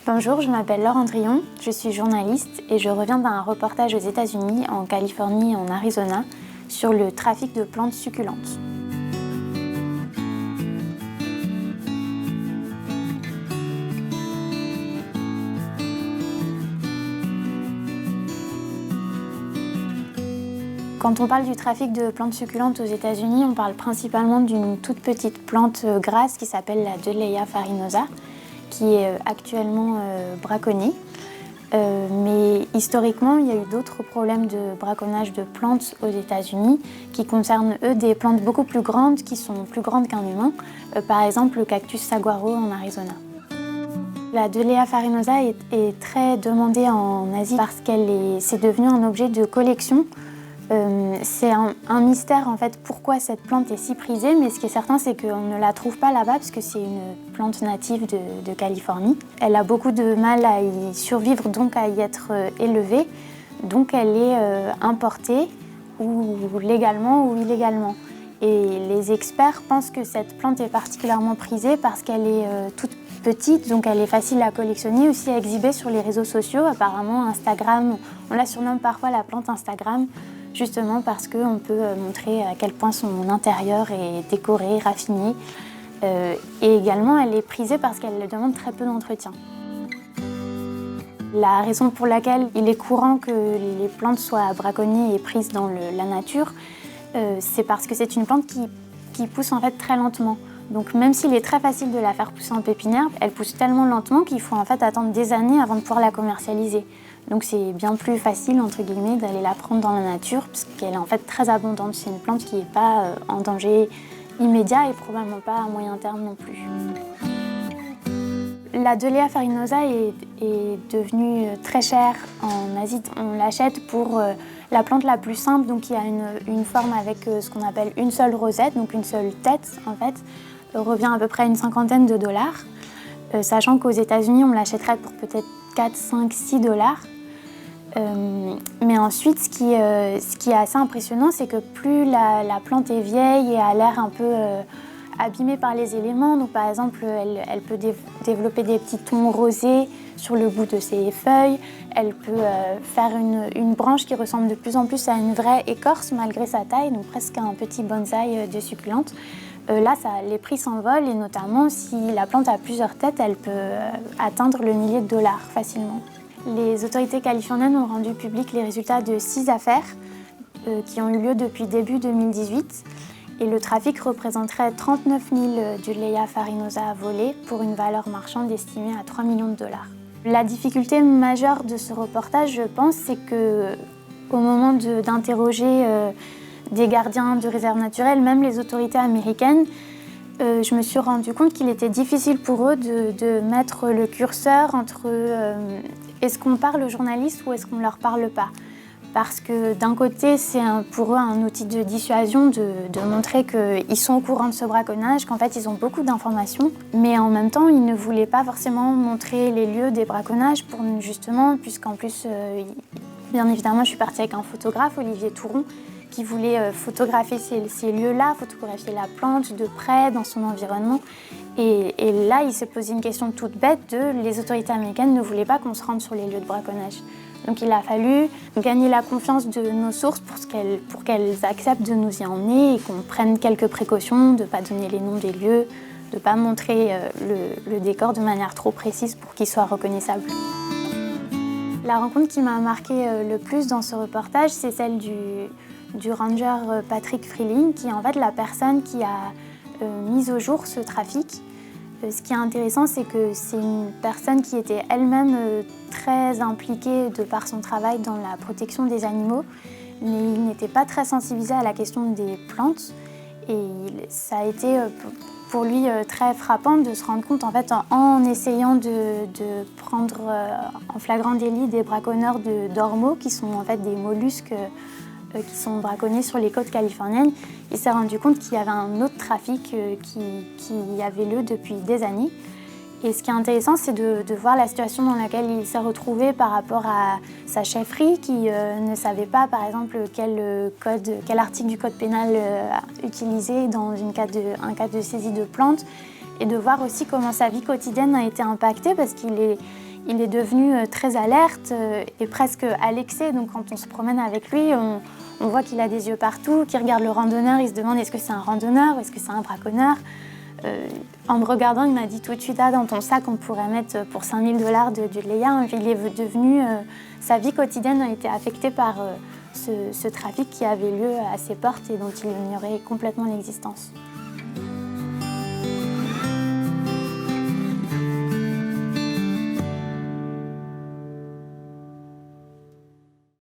Bonjour, je m'appelle Laure Andrion, je suis journaliste et je reviens d'un reportage aux États-Unis, en Californie et en Arizona, sur le trafic de plantes succulentes. Quand on parle du trafic de plantes succulentes aux États-Unis, on parle principalement d'une toute petite plante grasse qui s'appelle la Dehleia farinosa, qui est actuellement braconnée. Mais historiquement, il y a eu d'autres problèmes de braconnage de plantes aux États-Unis qui concernent, eux, des plantes beaucoup plus grandes, qui sont plus grandes qu'un humain. Par exemple, le cactus saguaro en Arizona. La Dehleia farinosa est très demandée en Asie parce c'est devenu un objet de collection. C'est un mystère en fait pourquoi cette plante est si prisée, mais ce qui est certain c'est qu'on ne la trouve pas là-bas parce que c'est une plante native de Californie. Elle a beaucoup de mal à y survivre, donc à y être élevée, donc elle est importée ou légalement ou illégalement. Et les experts pensent que cette plante est particulièrement prisée parce qu'elle est toute petite, donc elle est facile à collectionner, aussi à exhiber sur les réseaux sociaux. Apparemment Instagram, on la surnomme parfois la plante Instagram, justement parce qu'on peut montrer à quel point son intérieur est décoré, raffiné. Et également, elle est prisée parce qu'elle demande très peu d'entretien. La raison pour laquelle il est courant que les plantes soient braconnées et prises dans la nature, c'est parce que c'est une plante qui pousse en fait très lentement. Donc même s'il est très facile de la faire pousser en pépinière, elle pousse tellement lentement qu'il faut en fait attendre des années avant de pouvoir la commercialiser. Donc c'est bien plus facile, entre guillemets, d'aller la prendre dans la nature parce qu'elle est en fait très abondante. C'est une plante qui n'est pas en danger immédiat et probablement pas à moyen terme non plus. La Dehleia farinosa est devenue très chère en Asie. On l'achète pour la plante la plus simple, donc qui a une forme avec ce qu'on appelle une seule rosette, donc une seule tête en fait, revient à peu près à une cinquantaine de dollars, sachant qu'aux États-Unis on l'achèterait pour peut-être 4, 5, 6 dollars. Mais ensuite, ce qui est assez impressionnant, c'est que plus la plante est vieille et a l'air un peu abîmée par les éléments, donc par exemple, elle peut développer des petits tons rosés sur le bout de ses feuilles, elle peut faire une branche qui ressemble de plus en plus à une vraie écorce malgré sa taille, donc presque un petit bonsaï de succulente. Là, les prix s'envolent et notamment si la plante a plusieurs têtes, elle peut atteindre le millier de dollars facilement. Les autorités californiennes ont rendu publics les résultats de 6 affaires qui ont eu lieu depuis début 2018 et le trafic représenterait 39 000 Dehleia farinosa volées pour une valeur marchande estimée à 3 millions de dollars. La difficulté majeure de ce reportage, je pense, c'est qu'au moment d'interroger des gardiens de réserves naturelles, même les autorités américaines, je me suis rendu compte qu'il était difficile pour eux de mettre le curseur entre est-ce qu'on parle aux journalistes ou est-ce qu'on ne leur parle pas. Parce que d'un côté, c'est pour eux un outil de dissuasion de montrer qu'ils sont au courant de ce braconnage, qu'en fait ils ont beaucoup d'informations, mais en même temps ils ne voulaient pas forcément montrer les lieux des braconnages pour justement, puisqu'en plus, bien évidemment, je suis partie avec un photographe, Olivier Touron, qui voulait photographier ces lieux-là, photographier la plante de près, dans son environnement. Et là, il s'est posé une question toute bête les autorités américaines ne voulaient pas qu'on se rende sur les lieux de braconnage. Donc il a fallu gagner la confiance de nos sources pour qu'elles acceptent de nous y emmener et qu'on prenne quelques précautions, de ne pas donner les noms des lieux, de ne pas montrer le décor de manière trop précise pour qu'il soit reconnaissable. La rencontre qui m'a marquée le plus dans ce reportage, c'est celle du ranger Patrick Freeling, qui est en fait la personne qui a mis au jour ce trafic. Ce qui est intéressant, c'est que c'est une personne qui était elle-même très impliquée de par son travail dans la protection des animaux, mais il n'était pas très sensibilisé à la question des plantes. Et ça a été pour lui très frappant de se rendre compte en fait en essayant de prendre en flagrant délit des braconneurs d'ormeaux qui sont en fait des mollusques qui sont braconnés sur les côtes californiennes. Il s'est rendu compte qu'il y avait un autre trafic qui avait lieu depuis des années. Et ce qui est intéressant, c'est de voir la situation dans laquelle il s'est retrouvé par rapport à sa chefferie qui ne savait pas, par exemple, quel article du code pénal utiliser dans un cas de saisie de plantes, et de voir aussi comment sa vie quotidienne a été impactée parce qu'il Il est devenu très alerte et presque à l'excès. Donc quand on se promène avec lui, on voit qu'il a des yeux partout, qu'il regarde le randonneur, il se demande est-ce que c'est un randonneur ou est-ce que c'est un braconneur. En me regardant, il m'a dit tout de suite, ah, dans ton sac, on pourrait mettre pour 5 000 $ du léa. Il est devenu, sa vie quotidienne a été affectée par ce trafic qui avait lieu à ses portes et dont il ignorait complètement l'existence.